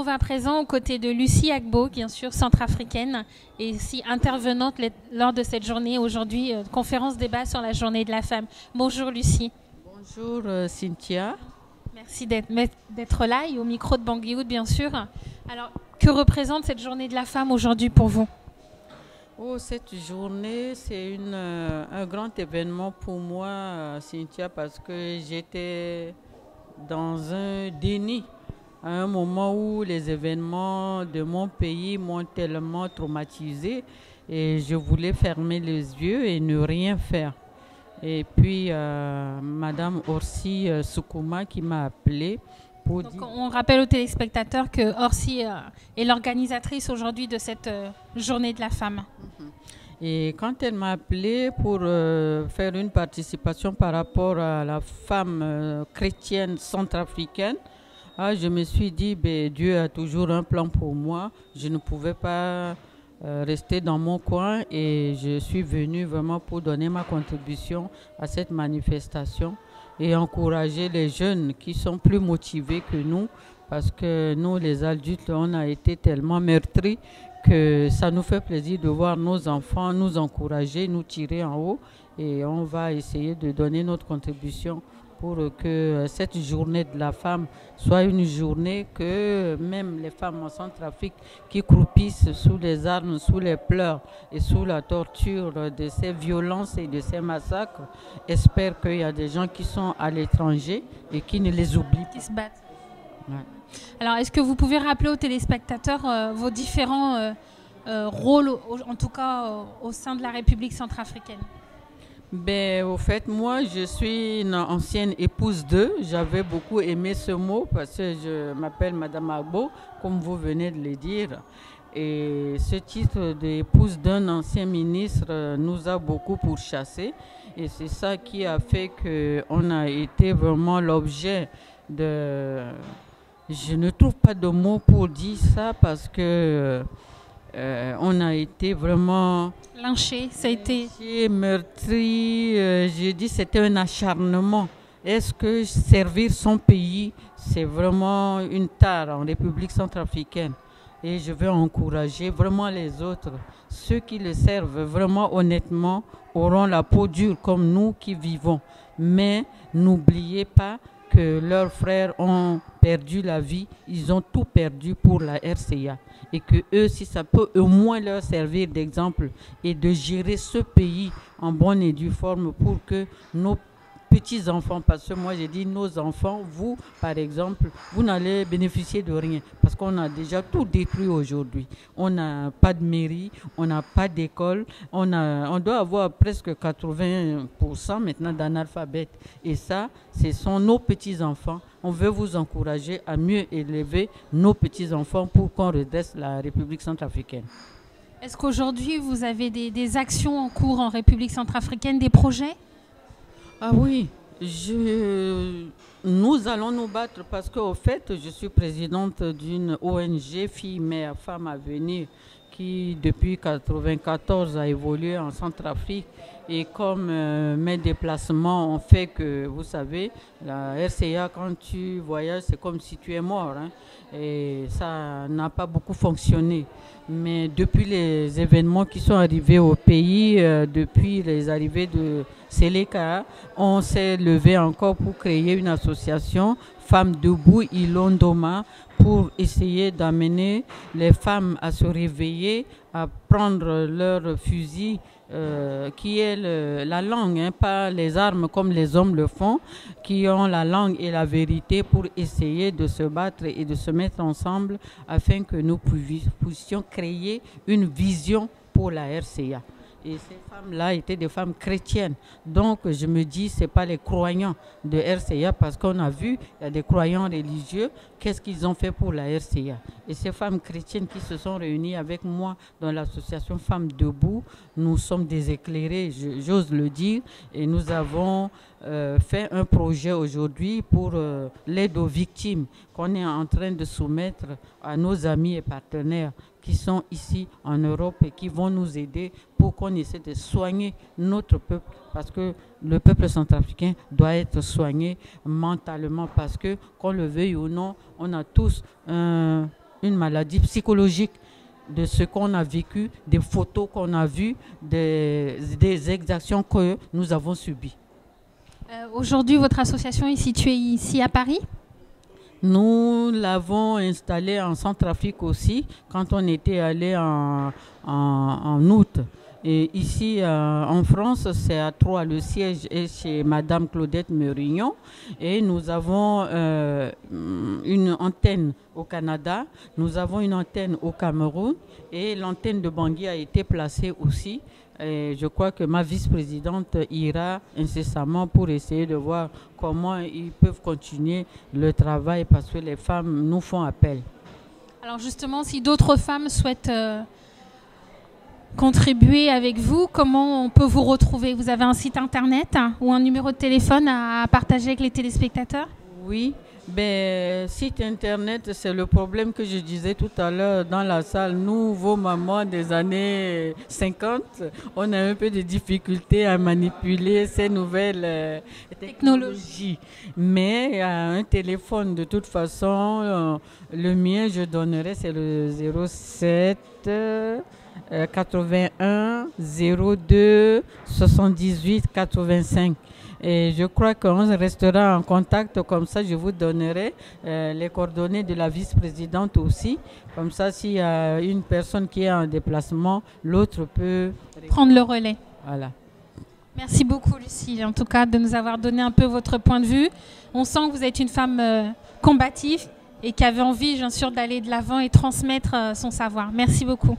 retrouve à présent aux côtés de Lucie Agbo, bien sûr, centrafricaine, et aussi intervenante lors de cette journée aujourd'hui, conférence débat sur la journée de la femme. Bonjour Lucie. Bonjour Cynthia. Merci d'être là et au micro de Bangui-Hood, bien sûr. Alors, que représente cette journée de la femme aujourd'hui pour vous? Oh, cette journée, c'est un grand événement pour moi, Cynthia, parce que j'étais dans un déni à un moment où les événements de mon pays m'ont tellement traumatisée et je voulais fermer les yeux et ne rien faire. Et puis, Madame Orsi Soukouma qui m'a appelé pour Donc, dire... on rappelle aux téléspectateurs que Orsi est l'organisatrice aujourd'hui de cette journée de la femme. Et quand elle m'a appelé pour faire une participation par rapport à la femme chrétienne centrafricaine, je me suis dit, Dieu a toujours un plan pour moi. Je ne pouvais pas rester dans mon coin et je suis venue vraiment pour donner ma contribution à cette manifestation et encourager les jeunes qui sont plus motivés que nous parce que nous, les adultes, on a été tellement meurtris que ça nous fait plaisir de voir nos enfants nous encourager, nous tirer en haut et on va essayer de donner notre contribution pour que cette journée de la femme soit une journée que même les femmes en Centrafrique qui croupissent sous les armes, sous les pleurs et sous la torture de ces violences et de ces massacres espèrent qu'il y a des gens qui sont à l'étranger et qui ne les oublient pas. Qui se battent. Ouais. Alors, est-ce que vous pouvez rappeler aux téléspectateurs vos différents rôles, en tout cas au sein de la République centrafricaine? Au fait, moi, je suis une ancienne épouse d'eux. J'avais beaucoup aimé ce mot parce que je m'appelle Madame Agbo, comme vous venez de le dire. Et ce titre d'épouse d'un ancien ministre nous a beaucoup pourchassés. Et c'est ça qui a fait qu'on a été vraiment l'objet de... Je ne trouve pas de mots pour dire ça parce que on a été vraiment... Lynché, ça a été... meurtri, je dis c'était un acharnement. Est-ce que servir son pays, c'est vraiment une tare en République centrafricaine? Et je veux encourager vraiment les autres. Ceux qui le servent vraiment honnêtement auront la peau dure comme nous qui vivons. Mais n'oubliez pas que leurs frères ont perdu la vie, ils ont tout perdu pour la RCA. Et que eux, si ça peut au moins leur servir d'exemple et de gérer ce pays en bonne et due forme pour que nos petits-enfants, parce que moi j'ai dit nos enfants, vous par exemple, vous n'allez bénéficier de rien parce qu'on a déjà tout détruit aujourd'hui. On n'a pas de mairie, on n'a pas d'école, on doit avoir presque 80% maintenant d'analphabètes. Et ça, ce sont nos petits-enfants. On veut vous encourager à mieux élever nos petits-enfants pour qu'on redresse la République centrafricaine. Est-ce qu'aujourd'hui, vous avez des actions en cours en République centrafricaine, des projets? Ah oui, nous allons nous battre parce qu'au fait, je suis présidente d'une ONG Filles, Mères, Femmes à venir qui depuis 1994 a évolué en Centrafrique et comme mes déplacements ont fait que, vous savez, la RCA, quand tu voyages, c'est comme si tu es mort hein, et ça n'a pas beaucoup fonctionné. Mais depuis les événements qui sont arrivés au pays, depuis les arrivées de Seleka, on s'est levé encore pour créer une association Femmes Debout Ilondoma pour essayer d'amener les femmes à se réveiller, à prendre leur fusil qui est la langue, hein, pas les armes comme les hommes le font, qui ont la langue et la vérité pour essayer de se battre et de se mettre ensemble afin que nous puissions créer une vision pour la RCA. Et ces femmes-là étaient des femmes chrétiennes. Donc, je me dis, ce n'est pas les croyants de RCA parce qu'on a vu, il y a des croyants religieux, qu'est-ce qu'ils ont fait pour la RCA. Et ces femmes chrétiennes qui se sont réunies avec moi dans l'association Femmes Debout, nous sommes des éclairés, j'ose le dire, et nous avons fait un projet aujourd'hui pour l'aide aux victimes qu'on est en train de soumettre à nos amis et partenaires qui sont ici en Europe et qui vont nous aider pour qu'on essaie de soigner notre peuple parce que le peuple centrafricain doit être soigné mentalement parce que, qu'on le veuille ou non, on a tous un une maladie psychologique de ce qu'on a vécu, des photos qu'on a vues, des exactions que nous avons subies. Aujourd'hui, votre association est située ici à Paris? Nous l'avons installée en Centrafrique aussi, quand on était allé en août. Et ici, en France, c'est à Troyes. Le siège est chez Madame Claudette Merignon. Et nous avons une antenne au Canada. Nous avons une antenne au Cameroun. Et l'antenne de Bangui a été placée aussi. Et je crois que ma vice-présidente ira incessamment pour essayer de voir comment ils peuvent continuer le travail parce que les femmes nous font appel. Alors justement, si d'autres femmes souhaitent contribuer avec vous, comment on peut vous retrouver? Vous avez un site internet ou un numéro de téléphone à partager avec les téléspectateurs? Oui, site internet, c'est le problème que je disais tout à l'heure dans la salle. Nous, vos mamans des années 50, on a un peu de difficulté à manipuler ces nouvelles technologies. Mais un téléphone, de toute façon, le mien, je donnerai, c'est le 07 81 02 78 85. Et je crois qu'on restera en contact, comme ça je vous donnerai les coordonnées de la vice-présidente aussi. Comme ça, s'il y a une personne qui est en déplacement, l'autre peut prendre le relais. Voilà. Merci beaucoup Lucie, en tout cas de nous avoir donné un peu votre point de vue. On sent que vous êtes une femme combative et qui avait envie bien sûr d'aller de l'avant et transmettre son savoir. Merci beaucoup.